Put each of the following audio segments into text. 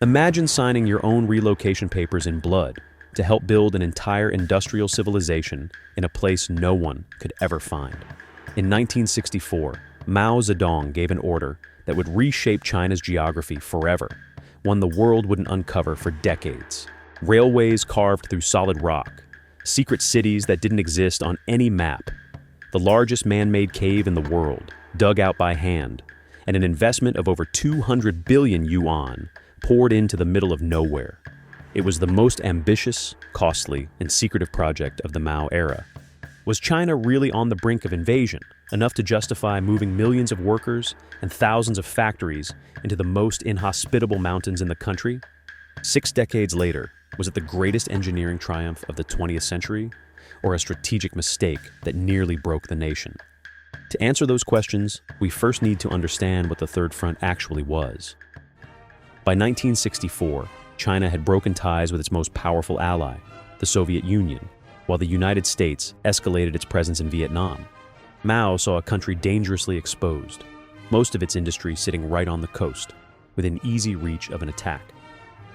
Imagine signing your own relocation papers in blood to help build an entire industrial civilization in a place no one could ever find. In 1964, Mao Zedong gave an order that would reshape China's geography forever, one the world wouldn't uncover for decades. Railways carved through solid rock, secret cities that didn't exist on any map, the largest man-made cave in the world, dug out by hand, and an investment of over 200 billion yuan poured into the middle of nowhere. It was the most ambitious, costly, and secretive project of the Mao era. Was China really on the brink of invasion, enough to justify moving millions of workers and thousands of factories into the most inhospitable mountains in the country? 6 decades later, was it the greatest engineering triumph of the 20th century, or a strategic mistake that nearly broke the nation? To answer those questions, we first need to understand what the Third Front actually was. By 1964, China had broken ties with its most powerful ally, the Soviet Union, while the United States escalated its presence in Vietnam. Mao saw a country dangerously exposed, most of its industry sitting right on the coast, within easy reach of an attack.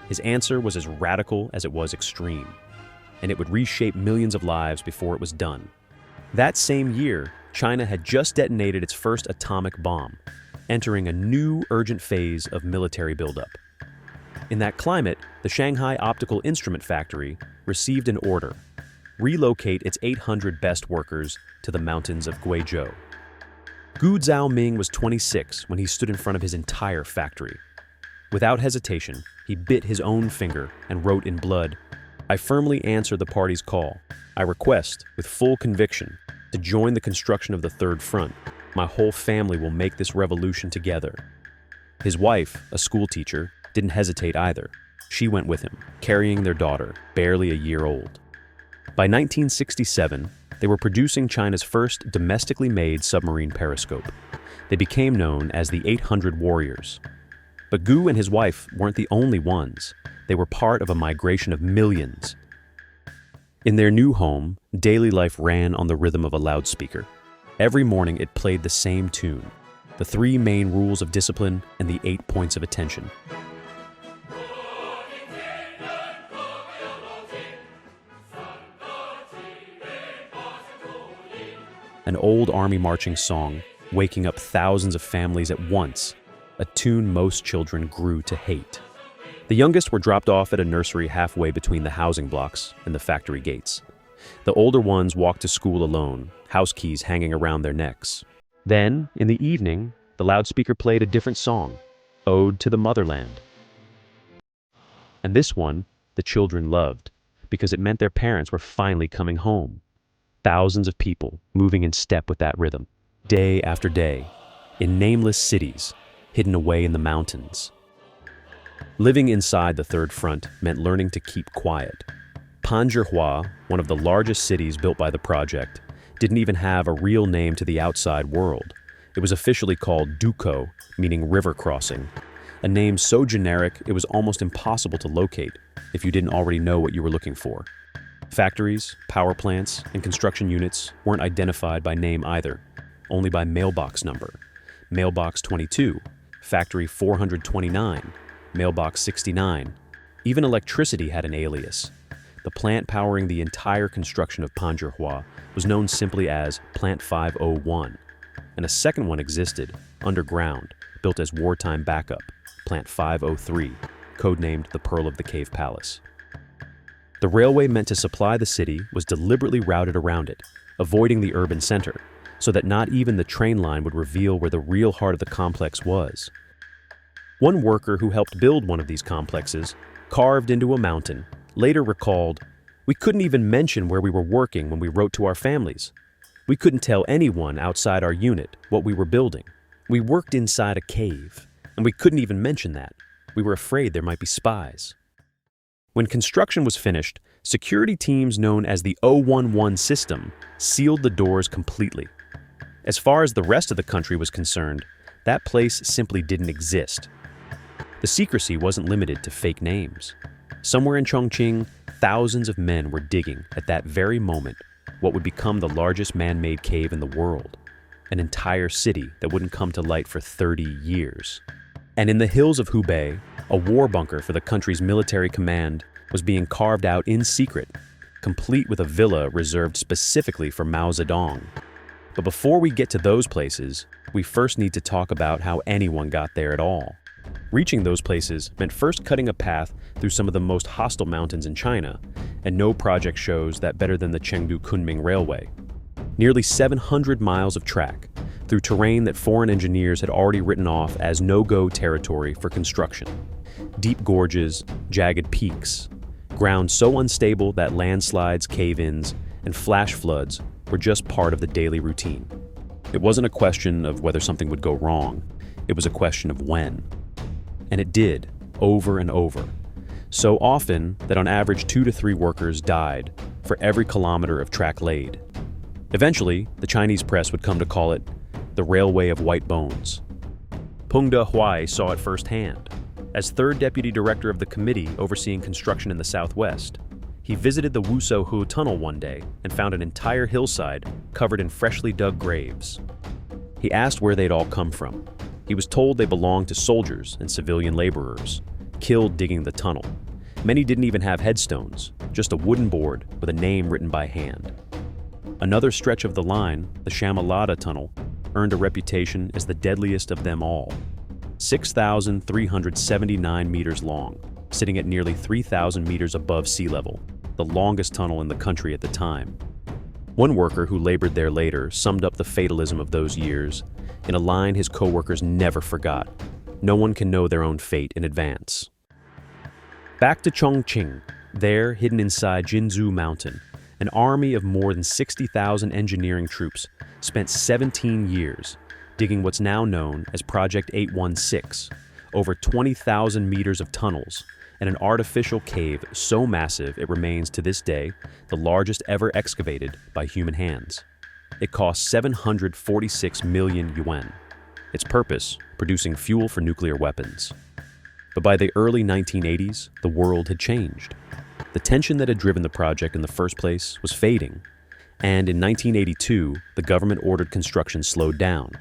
His answer was as radical as it was extreme, and it would reshape millions of lives before it was done. That same year, China had just detonated its first atomic bomb, entering a new urgent phase of military buildup. In that climate, the Shanghai Optical Instrument Factory received an order: relocate its 800 best workers to the mountains of Guizhou. Gu Zhaoming was 26 when he stood in front of his entire factory. Without hesitation, he bit his own finger and wrote in blood, "I firmly answer the party's call. I request, with full conviction, to join the construction of the Third Front. My whole family will make this revolution together." His wife, a schoolteacher, didn't hesitate either. She went with him, carrying their daughter, barely a year old. By 1967, they were producing China's first domestically made submarine periscope. They became known as the 800 Warriors. But Gu and his wife weren't the only ones. They were part of a migration of millions. In their new home, daily life ran on the rhythm of a loudspeaker. Every morning it played the same tune, the 3 main rules of discipline and the 8 points of attention. An old army marching song, waking up thousands of families at once, a tune most children grew to hate. The youngest were dropped off at a nursery halfway between the housing blocks and the factory gates. The older ones walked to school alone, house keys hanging around their necks. Then, in the evening, the loudspeaker played a different song, Ode to the Motherland. And this one, the children loved, because it meant their parents were finally coming home. Thousands of people moving in step with that rhythm, day after day, in nameless cities, hidden away in the mountains. Living inside the Third Front meant learning to keep quiet. Panzhihua, one of the largest cities built by the project, didn't even have a real name to the outside world. It was officially called Duko, meaning river crossing, a name so generic it was almost impossible to locate if you didn't already know what you were looking for. Factories, power plants, and construction units weren't identified by name either, only by mailbox number. Mailbox 22, Factory 429, Mailbox 69. Even electricity had an alias. The plant powering the entire construction of Panzhihua was known simply as Plant 501, and a second one existed, underground, built as wartime backup, Plant 503, codenamed the Pearl of the Cave Palace. The railway meant to supply the city was deliberately routed around it, avoiding the urban center, so that not even the train line would reveal where the real heart of the complex was. One worker who helped build one of these complexes, carved into a mountain, later recalled, "We couldn't even mention where we were working when we wrote to our families. We couldn't tell anyone outside our unit what we were building. We worked inside a cave, and we couldn't even mention that. We were afraid there might be spies." When construction was finished, security teams known as the 011 system sealed the doors completely. As far as the rest of the country was concerned, that place simply didn't exist. The secrecy wasn't limited to fake names. Somewhere in Chongqing, thousands of men were digging, at that very moment, what would become the largest man-made cave in the world, an entire city that wouldn't come to light for 30 years. And in the hills of Hubei, A war bunker for the country's military command was being carved out in secret, complete with a villa reserved specifically for Mao Zedong. But before we get to those places, we first need to talk about how anyone got there at all. Reaching those places meant first cutting a path through some of the most hostile mountains in China, and no project shows that better than the Chengdu-Kunming Railway. Nearly 700 miles of track, through terrain that foreign engineers had already written off as no-go territory for construction. Deep gorges, jagged peaks, ground so unstable that landslides, cave-ins, and flash floods were just part of the daily routine. It wasn't a question of whether something would go wrong, it was a question of when. And it did, over and over. So often that on average 2 to 3 workers died for every kilometer of track laid. Eventually, the Chinese press would come to call it the Railway of White Bones. Peng Dehuai saw it firsthand. As third deputy director of the committee overseeing construction in the southwest, he visited the Wusouhe tunnel one day and found an entire hillside covered in freshly dug graves. He asked where they'd all come from. He was told they belonged to soldiers and civilian laborers, killed digging the tunnel. Many didn't even have headstones, just a wooden board with a name written by hand. Another stretch of the line, the Shamalada Tunnel, earned a reputation as the deadliest of them all. 6,379 meters long, sitting at nearly 3,000 meters above sea level, the longest tunnel in the country at the time. One worker who labored there later summed up the fatalism of those years in a line his co-workers never forgot: "No one can know their own fate in advance." Back to Chongqing, there, hidden inside Jinzhou Mountain, an army of more than 60,000 engineering troops spent 17 years digging what's now known as Project 816, over 20,000 meters of tunnels, and an artificial cave so massive it remains to this day the largest ever excavated by human hands. It cost 746 million yuan. Its purpose, producing fuel for nuclear weapons. But by the early 1980s, the world had changed. The tension that had driven the project in the first place was fading, and in 1982, the government ordered construction slowed down.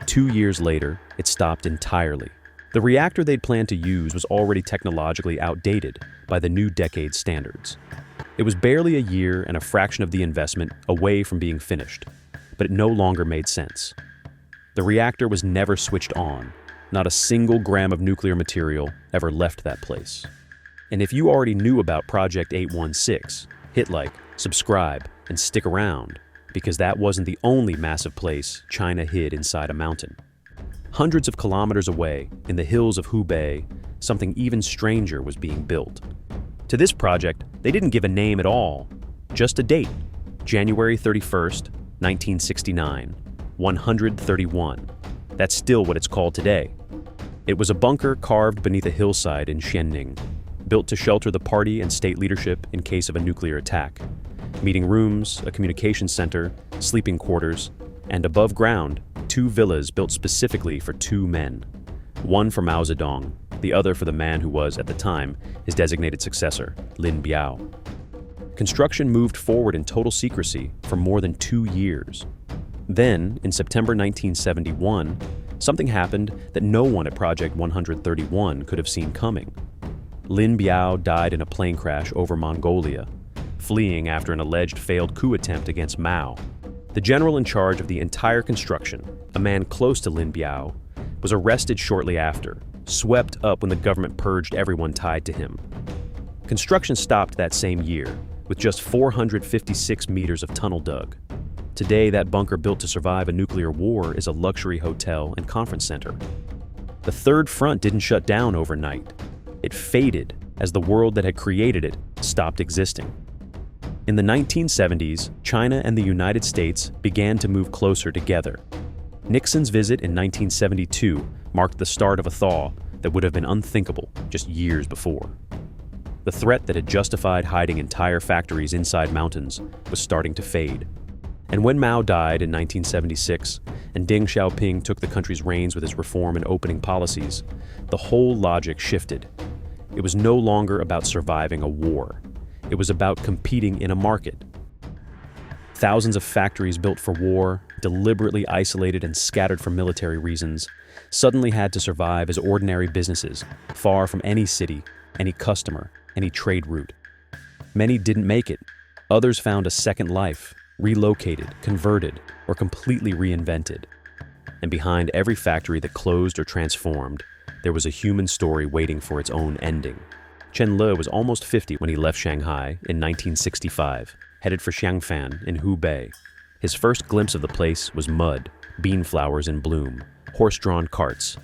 2 years later, it stopped entirely. The reactor they'd planned to use was already technologically outdated by the new decade's standards. It was barely a year and a fraction of the investment away from being finished, but it no longer made sense. The reactor was never switched on. Not a single gram of nuclear material ever left that place. And if you already knew about Project 816, hit like, subscribe, and stick around, because that wasn't the only massive place China hid inside a mountain. Hundreds of kilometers away, in the hills of Hubei, something even stranger was being built. To this project, they didn't give a name at all, just a date, January 31st, 1969, 131. That's still what it's called today. It was a bunker carved beneath a hillside in Xianning, built to shelter the party and state leadership in case of a nuclear attack. Meeting rooms, a communications center, sleeping quarters, and above ground, 2 villas built specifically for 2 men. One for Mao Zedong, the other for the man who was, at the time, his designated successor, Lin Biao. Construction moved forward in total secrecy for more than 2 years. Then, in September 1971, something happened that no one at Project 131 could have seen coming. Lin Biao died in a plane crash over Mongolia, fleeing after an alleged failed coup attempt against Mao. The general in charge of the entire construction, a man close to Lin Biao, was arrested shortly after, swept up when the government purged everyone tied to him. Construction stopped that same year, with just 456 meters of tunnel dug. Today, that bunker built to survive a nuclear war is a luxury hotel and conference center. The Third Front didn't shut down overnight. It faded as the world that had created it stopped existing. In the 1970s, China and the United States began to move closer together. Nixon's visit in 1972 marked the start of a thaw that would have been unthinkable just years before. The threat that had justified hiding entire factories inside mountains was starting to fade. And when Mao died in 1976 and Deng Xiaoping took the country's reins with his reform and opening policies, the whole logic shifted. It was no longer about surviving a war. It was about competing in a market. Thousands of factories built for war, deliberately isolated and scattered for military reasons, suddenly had to survive as ordinary businesses, far from any city, any customer, any trade route. Many didn't make it. Others found a second life, relocated, converted, or completely reinvented. And behind every factory that closed or transformed, there was a human story waiting for its own ending. Chen Le was almost 50 when he left Shanghai in 1965, headed for Xiangfan in Hubei. His first glimpse of the place was mud, bean flowers in bloom, horse-drawn carts,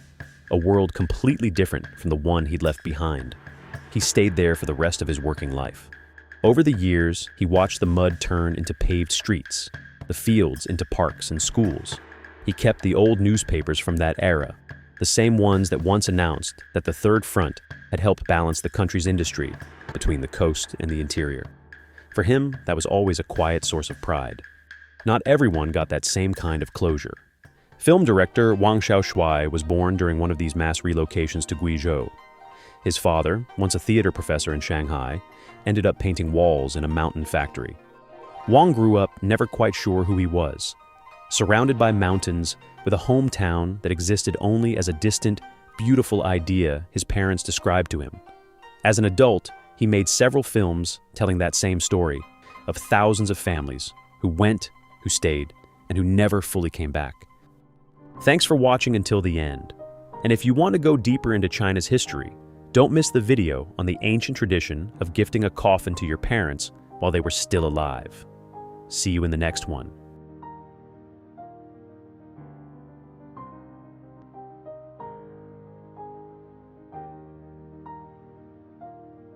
a world completely different from the one he'd left behind. He stayed there for the rest of his working life. Over the years, he watched the mud turn into paved streets, the fields into parks and schools. He kept the old newspapers from that era, the same ones that once announced that the Third Front had helped balance the country's industry between the coast and the interior. For him, that was always a quiet source of pride. Not everyone got that same kind of closure. Film director Wang Xiaoshui was born during one of these mass relocations to Guizhou. His father, once a theater professor in Shanghai, ended up painting walls in a mountain factory. Wang grew up never quite sure who he was, surrounded by mountains with a hometown that existed only as a distant, beautiful idea his parents described to him. As an adult, he made several films telling that same story of thousands of families who went, who stayed, and who never fully came back. Thanks for watching until the end. And if you want to go deeper into China's history, don't miss the video on the ancient tradition of gifting a coffin to your parents while they were still alive. See you in the next one.